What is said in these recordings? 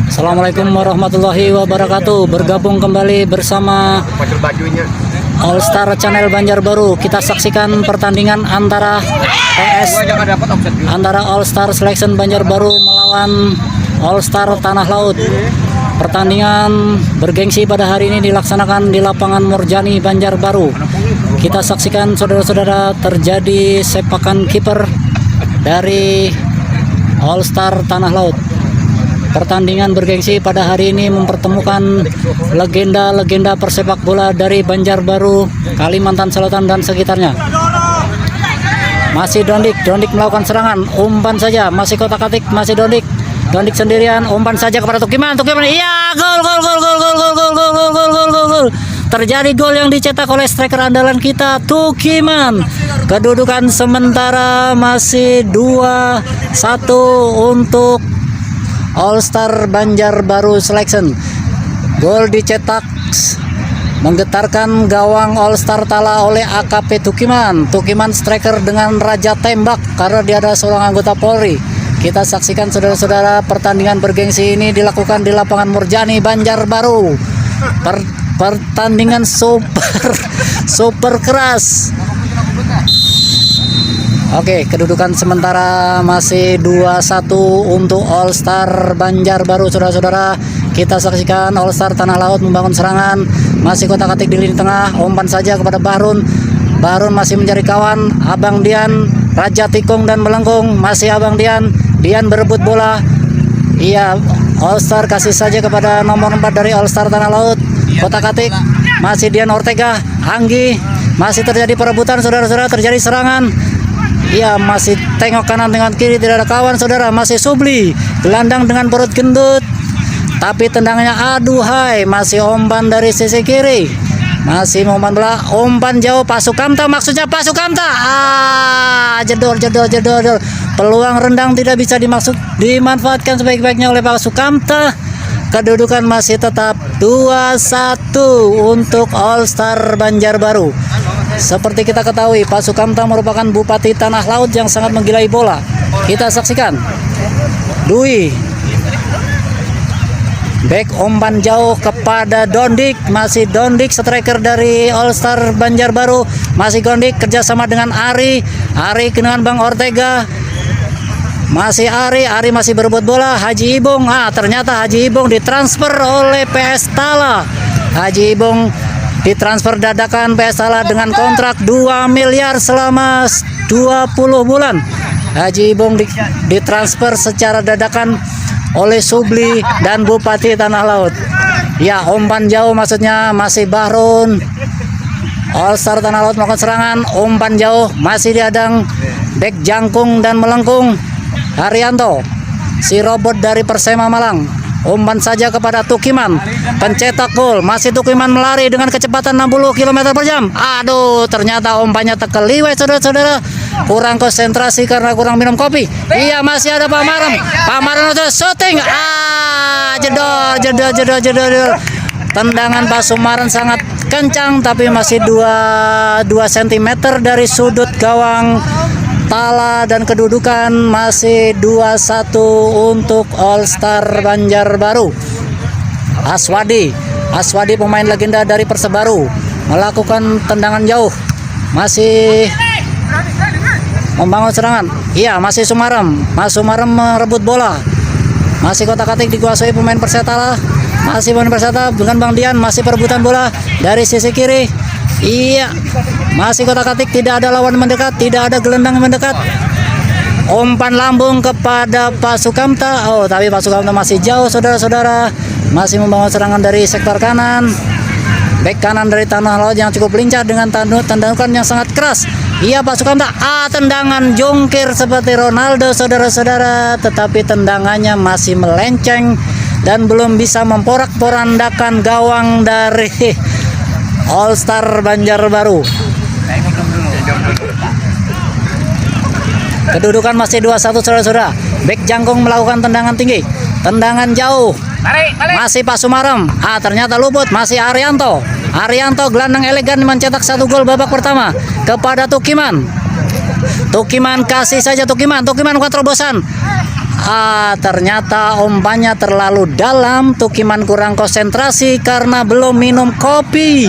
Assalamualaikum warahmatullahi wabarakatuh. Bergabung kembali bersama All Star Channel Banjarbaru. Kita saksikan pertandingan antara All Star Selection Banjarbaru melawan All Star Tanah Laut. Pertandingan bergengsi pada hari ini dilaksanakan di lapangan Morjani Banjarbaru. Kita saksikan saudara-saudara terjadi sepakan kiper dari All Star Tanah Laut. Pertandingan bergengsi pada hari ini mempertemukan legenda-legenda persepak bola dari Banjarbaru, Kalimantan Selatan dan sekitarnya. Masih Dondik melakukan serangan, umpan saja, masih kotak-atik, masih Dondik sendirian, umpan saja kepada Tukiman, iya, gol. Terjadi gol yang dicetak oleh striker andalan kita, Tukiman. Kedudukan sementara masih 2-1 untuk All Star Banjarbaru Selection. Gol dicetak menggetarkan gawang All Star Tala oleh AKP Tukiman. Tukiman striker dengan raja tembak karena dia adalah seorang anggota Polri. Kita saksikan saudara-saudara, pertandingan bergengsi ini dilakukan di lapangan Morjani Banjarbaru. Pertandingan super keras. Oke, kedudukan sementara masih 2-1 untuk All Star Banjarbaru, saudara-saudara. Kita saksikan All Star Tanah Laut membangun serangan, masih kotak-atik di lini tengah, umpan saja kepada Bahrun. Bahrun masih mencari kawan, Abang Dian, Raja Tikung dan Melengkung, masih Abang Dian berebut bola. Iya, All Star kasih saja kepada nomor 4 dari All Star Tanah Laut, kotak-atik, masih Dian Ortega, Anggi, masih terjadi perebutan, saudara-saudara, terjadi serangan. Iya, masih tengok kanan dengan kiri, tidak ada kawan, saudara. Masih Subli, gelandang dengan perut gendut, tapi tendangannya aduhai. Masih umpan dari sisi kiri, masih umpan bola, umpan jauh, Pak Sukamta, maksudnya Pak Sukamta. Jedor. Peluang rendang tidak bisa dimanfaatkan sebaik-baiknya oleh Pak Sukamta. Kedudukan masih tetap 2-1 untuk All Star Banjarbaru. Seperti kita ketahui, Pak Sukamta merupakan Bupati Tanah Laut yang sangat menggilai bola. Kita saksikan Dwi, back umpan jauh kepada Dondik, masih Dondik striker dari All Star Banjarbaru, masih Dondik kerjasama dengan Ari dengan Bang Ortega, masih Ari masih berebut bola. Haji Ibung, ternyata Haji Ibung ditransfer oleh PS Tala. Haji Ibung ditransfer dadakan PS Tala dengan kontrak 2 miliar selama 20 bulan. Haji Ibung ditransfer secara dadakan oleh Subli dan Bupati Tanah Laut. Ya, umpan jauh maksudnya, masih Bahrun. All Star Tanah Laut melakukan serangan, umpan jauh, masih diadang bek Jangkung dan Melengkung. Haryanto, si robot dari Persema Malang, umpan saja kepada Tukiman, pencetak gol. Masih Tukiman melari dengan kecepatan 60 km per jam. Aduh, ternyata umpannya terkeliwet, saudara-saudara. Kurang konsentrasi karena kurang minum kopi. Iya, masih ada Pak Maran untuk syuting. Jedor. Tendangan Pak Sumaran sangat kencang, tapi masih 2 cm dari sudut gawang Tala, dan kedudukan masih 2-1 untuk All Star Banjarbaru. Aswadi pemain legenda dari Persebaru melakukan tendangan jauh, masih membangun serangan. Iya, masih Sumarem merebut bola, masih kotak-atik dikuasai pemain Perseta. Masih pemain Perseta dengan Bang Dian, masih perebutan bola dari sisi kiri. Iya, masih kotak-atik, tidak ada lawan mendekat, tidak ada gelendang mendekat. Umpan lambung kepada Pak Sukamta. Tapi Pak Sukamta masih jauh, saudara-saudara. Masih membangun serangan dari sektor kanan. Bek kanan dari Tanah Laut yang cukup lincah dengan tendangan yang sangat keras. Iya, Pak Sukamta, tendangan jungkir seperti Ronaldo, saudara-saudara. Tetapi tendangannya masih melenceng dan belum bisa memporak-porandakan gawang dari All Star Banjarbaru. Kedudukan masih 2-1, saudara-saudara. Bek Jangkung melakukan tendangan tinggi, tendangan jauh. Masih Pak Sumarem, ternyata luput. Masih Haryanto gelandang elegan mencetak 1 gol babak pertama kepada Tukiman. Tukiman kasih saja, Tukiman bukan terobosan. Ternyata umpannya terlalu dalam. Tukiman kurang konsentrasi karena belum minum kopi.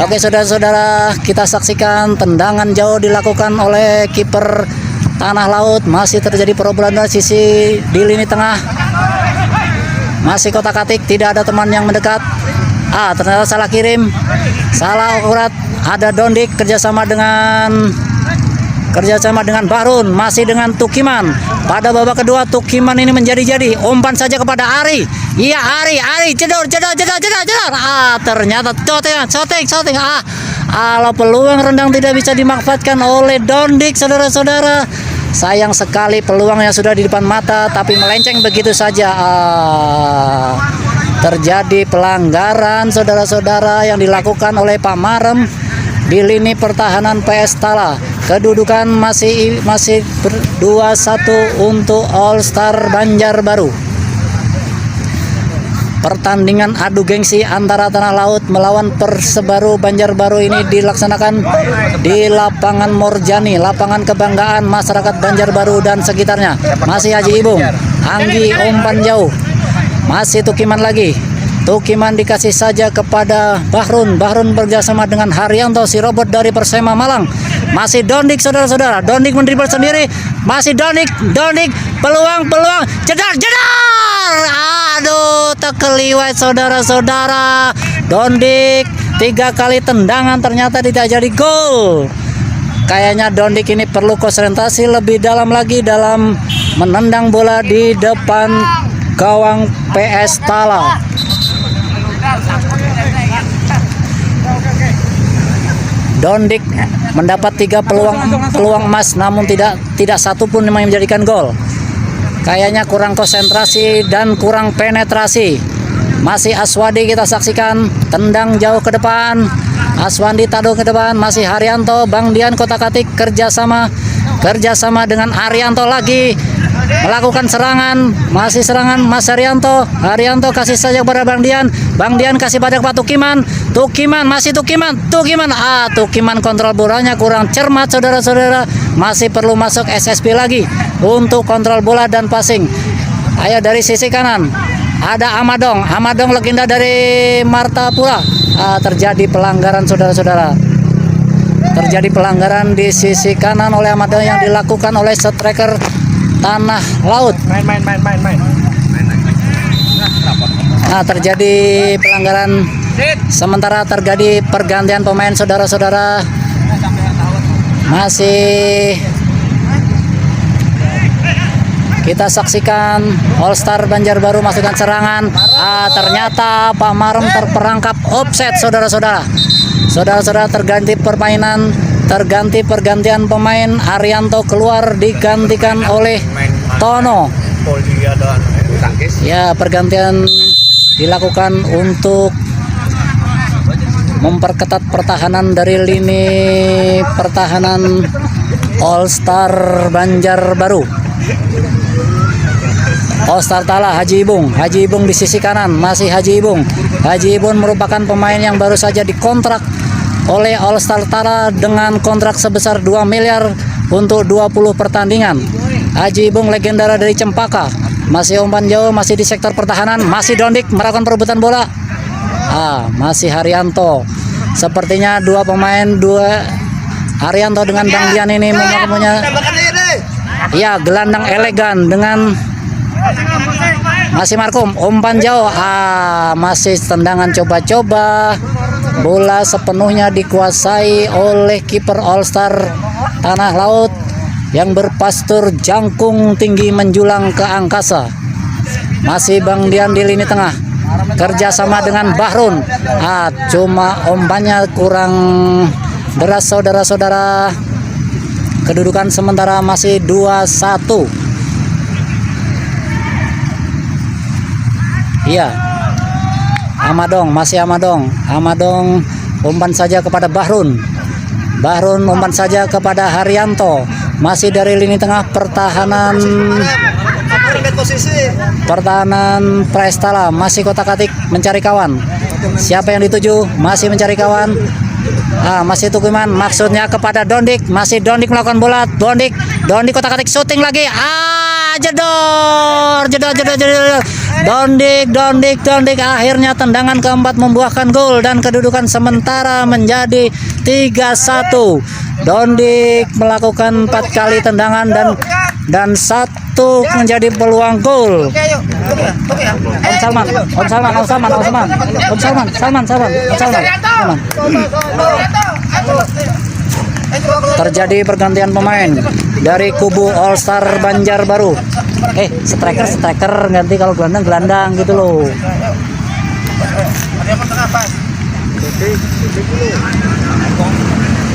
Oke saudara-saudara, kita saksikan tendangan jauh dilakukan oleh kiper Tanah Laut. Masih terjadi perobolan dari sisi di lini tengah. Masih kotak-atik, tidak ada teman yang mendekat. Ternyata salah kirim, salah akurat. Ada Dondik kerjasama dengan Bahrun, masih dengan Tukiman. Pada babak kedua Tukiman ini menjadi-jadi. Umpan saja kepada Ari. Iya Ari, jedor. Ternyata shooting. Kalau peluang rendang tidak bisa dimanfaatkan oleh Dondik, saudara-saudara. Sayang sekali peluangnya sudah di depan mata, tapi melenceng begitu saja. Terjadi pelanggaran, saudara-saudara, yang dilakukan oleh Pak Marem di lini pertahanan PS Tala. Kedudukan masih 2-1 untuk All Star Banjarbaru. Pertandingan adu gengsi antara Tanah Laut melawan Persebaru Banjarbaru ini dilaksanakan di lapangan Morjani, lapangan kebanggaan masyarakat Banjarbaru dan sekitarnya. Masih Haji Ibung, Anggi umpan jauh, masih Tukiman lagi. Tukiman dikasih saja kepada Bahrun. Bahrun bekerjasama dengan Haryanto, si robot dari Persema Malang. Masih Dondik, saudara-saudara. Dondik mendribble sendiri. Masih Dondik. Peluang. Jedar. Aduh, terkeliwat saudara-saudara. Dondik 3 kali tendangan ternyata tidak jadi gol. Kayaknya Dondik ini perlu konsentrasi lebih dalam lagi dalam menendang bola di depan gawang PS Tala. Dondik mendapat 3 peluang emas, namun tidak satu pun yang menjadikan gol. Kayaknya kurang konsentrasi dan kurang penetrasi. Masih Aswadi kita saksikan, tendang jauh ke depan. Aswandi taruh ke depan, masih Haryanto. Bang Dian kotak-atik kerjasama dengan Haryanto lagi. Melakukan serangan, masih serangan Mas Haryanto. Haryanto kasih saja kepada Bang Dian. Bang Dian kasih pada Tukiman. Tukiman kontrol bolanya kurang cermat, saudara-saudara. Masih perlu masuk SSB lagi untuk kontrol bola dan passing. Ayo dari sisi kanan ada Amadong legenda dari Martapura. Terjadi pelanggaran, saudara-saudara. Terjadi pelanggaran di sisi kanan oleh Amadong yang dilakukan oleh striker Tanah Laut. Terjadi pelanggaran, sementara terjadi pergantian pemain, saudara-saudara. Masih kita saksikan All Star Banjarbaru masukkan serangan. Ternyata Pak Marem terperangkap offset, saudara-saudara. Saudara-saudara, terganti pergantian pemain. Haryanto keluar digantikan oleh Tono. Ya, pergantian dilakukan untuk memperketat pertahanan dari lini pertahanan All Star Banjarbaru. All Star Tala, Haji Ibung di sisi kanan, masih Haji Ibung. Haji Ibung merupakan pemain yang baru saja dikontrak oleh All Star Tala dengan kontrak sebesar 2 miliar untuk 20 pertandingan. Haji Ibung legenda dari Cempaka. Masih umpan jauh, masih di sektor pertahanan. Masih Dondik melakukan perebutan bola. Masih Haryanto. Sepertinya dua pemain, Haryanto dengan Bang Dian ini mempunyai gelandang elegan dengan masih Markum. Umpan jauh, masih tendangan coba-coba. Bola sepenuhnya dikuasai oleh kiper All Star Tanah Laut yang berpastur jangkung tinggi menjulang ke angkasa. Masih Bang Dian di lini tengah kerjasama dengan Bahrun. Cuma umpannya kurang deras, saudara-saudara. Kedudukan sementara masih 2-1. Iya, masih Amadong umpan saja kepada Bahrun umpan saja kepada Haryanto. Masih dari lini tengah pertahanan Prestala, masih kotak-atik mencari kawan. Siapa yang dituju? Masih mencari kawan. Masih Tukiman, maksudnya kepada Dondik. Masih Dondik melakukan bola. Dondik kotak-atik, syuting lagi. jedor. Dondik. Akhirnya tendangan keempat membuahkan gol dan kedudukan sementara menjadi 3-1. Dondik melakukan 4 kali tendangan dan 1 menjadi peluang gol. Om Salman. Terjadi pergantian pemain dari kubu All Star Banjarbaru. Striker ganti, kalau gelandang gitu loh.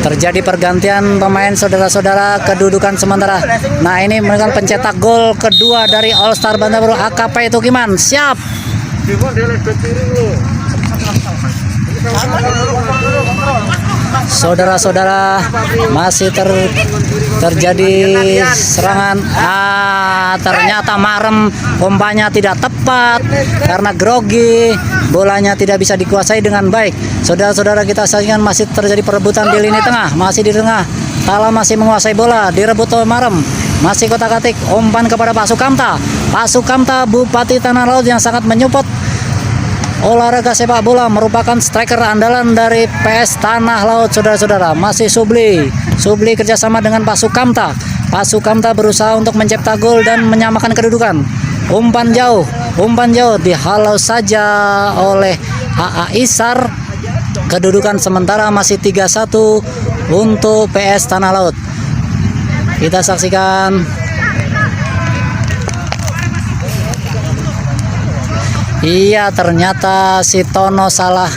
Terjadi pergantian pemain saudara-saudara, kedudukan sementara. Nah, ini merupakan pencetak gol kedua dari All Star Banjarbaru, AKP Tukiman. Siap. Saudara-saudara, masih terjadi serangan. Ternyata Marem umpannya tidak tepat karena grogi, bolanya tidak bisa dikuasai dengan baik. Saudara-saudara, kita saksikan masih terjadi perebutan di lini tengah, masih di tengah. Tala masih menguasai bola, direbut oleh Marem. Masih kotak-atik, umpan kepada Pak Sukamta, Bupati Tanah Laut yang sangat menyupport olahraga sepak bola, merupakan striker andalan dari PS Tanah Laut. Saudara-saudara, masih Subli kerjasama dengan Pak Sukamta berusaha untuk mencipta gol dan menyamakan kedudukan. Umpan jauh dihalau saja oleh AA Isar. Kedudukan sementara masih 3-1 untuk PS Tanah Laut. Kita saksikan. Iya, ternyata si Tono salah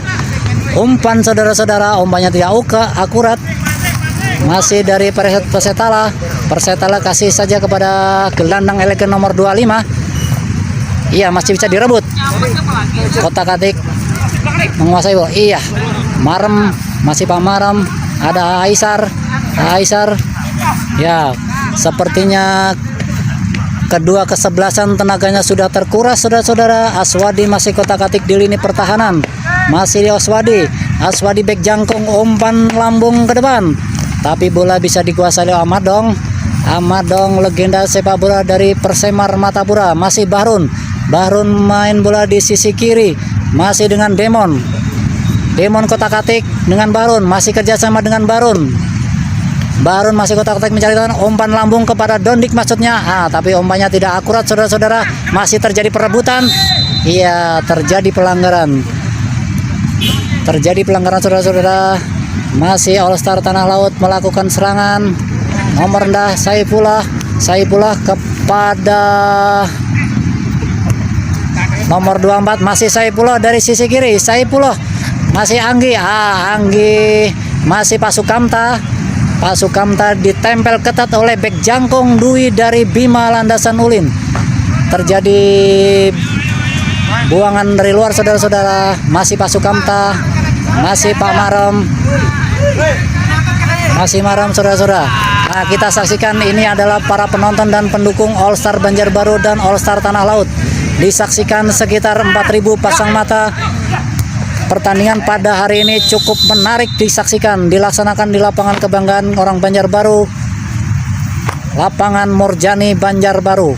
umpan, saudara-saudara. Umpannya tidak akurat. Masih dari Persetala kasih saja kepada gelandang elegan nomor 25. Iya, masih bisa direbut. Kotak-atik menguasai bola. Iya, Marem, masih Pak Marem. Ada Aisar. Ya, sepertinya kedua kesebelasan tenaganya sudah terkuras, saudara-saudara. Aswadi masih kotak-atik di lini pertahanan. Masih Aswadi bek jangkung, umpan lambung ke depan. Tapi bola bisa dikuasai oleh Amadong, legenda sepak bola dari Persemar Matapura. Masih Bahrun main bola di sisi kiri. Masih dengan Demon kotak-atik dengan Barun. Masih kerjasama dengan Barun masih kotak-kotak mencari tangan, umpan lambung kepada Dondik maksudnya. Tapi umpannya tidak akurat, saudara-saudara. Masih terjadi perebutan. Iya, terjadi pelanggaran, saudara-saudara. Masih All Star Tanah Laut melakukan serangan. Nomor rendah Saifullah kepada nomor 24. Masih Saifullah dari sisi kiri. Masih Anggi. Masih Pak Sukamta ditempel ketat oleh bek jangkung Dwi dari Bima Landasan Ulin. Terjadi buangan dari luar, saudara-saudara. Masih Pak Sukamta, masih Pak Marem, saudara-saudara. Nah, kita saksikan ini adalah para penonton dan pendukung All Star Banjarbaru dan All Star Tanah Laut. Disaksikan sekitar 4.000 pasang mata. Pertandingan pada hari ini cukup menarik disaksikan, dilaksanakan di lapangan kebanggaan orang Banjarbaru, lapangan Morjani Banjarbaru.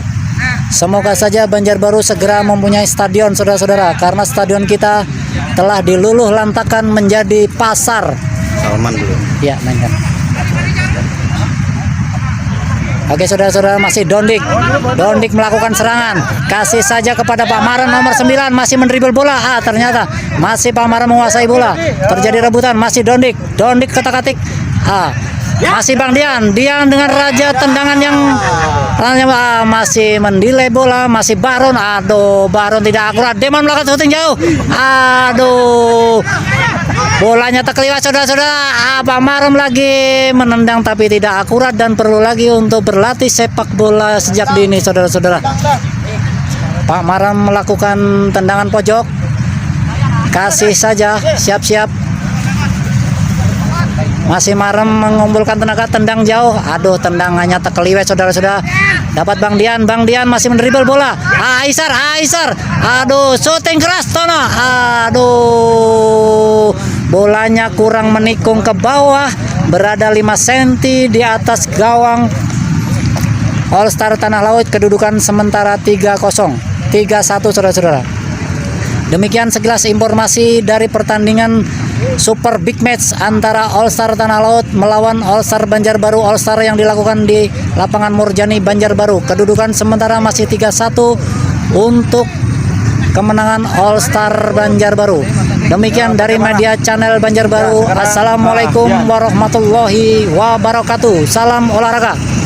Semoga saja Banjarbaru segera mempunyai stadion, saudara-saudara, karena stadion kita telah diluluh lantakan menjadi pasar. Salman dulu. Ya, mainkan. Oke, saudara-saudara, masih Dondik melakukan serangan. Kasih saja kepada Pak Marem nomor 9, masih mendribel bola. Ternyata masih Pak Marem menguasai bola. Terjadi rebutan, masih Dondik ketak-katik. Masih Bang Dian dengan raja tendangan yang masih mendelay bola. Masih Baron. Baron tidak akurat. Demon melakukan syuting jauh. Bolanya terkeliwat, saudara-saudara. Pak Marem lagi menendang tapi tidak akurat dan perlu lagi untuk berlatih sepak bola sejak dini, saudara-saudara. Pak Marem melakukan tendangan pojok. Kasih saja, siap-siap. Masih Marem mengumpulkan tenaga, tendang jauh. Tendangannya terkeliwat, saudara-saudara. Dapat Bang Dian masih mendribel bola. Aisar. Syuting keras Tono. Bolanya kurang menikung ke bawah, berada 5 cm di atas gawang All Star Tanah Laut kedudukan sementara 3-0, 3-1 saudara-saudara. Demikian sekilas informasi dari pertandingan Super Big Match antara All Star Tanah Laut melawan All Star Banjarbaru All Star yang dilakukan di lapangan Murjani Banjarbaru. Kedudukan sementara masih 3-1 untuk kemenangan All Star Banjarbaru. Demikian dari media channel Banjarbaru. Assalamualaikum warahmatullahi wabarakatuh. Salam olahraga.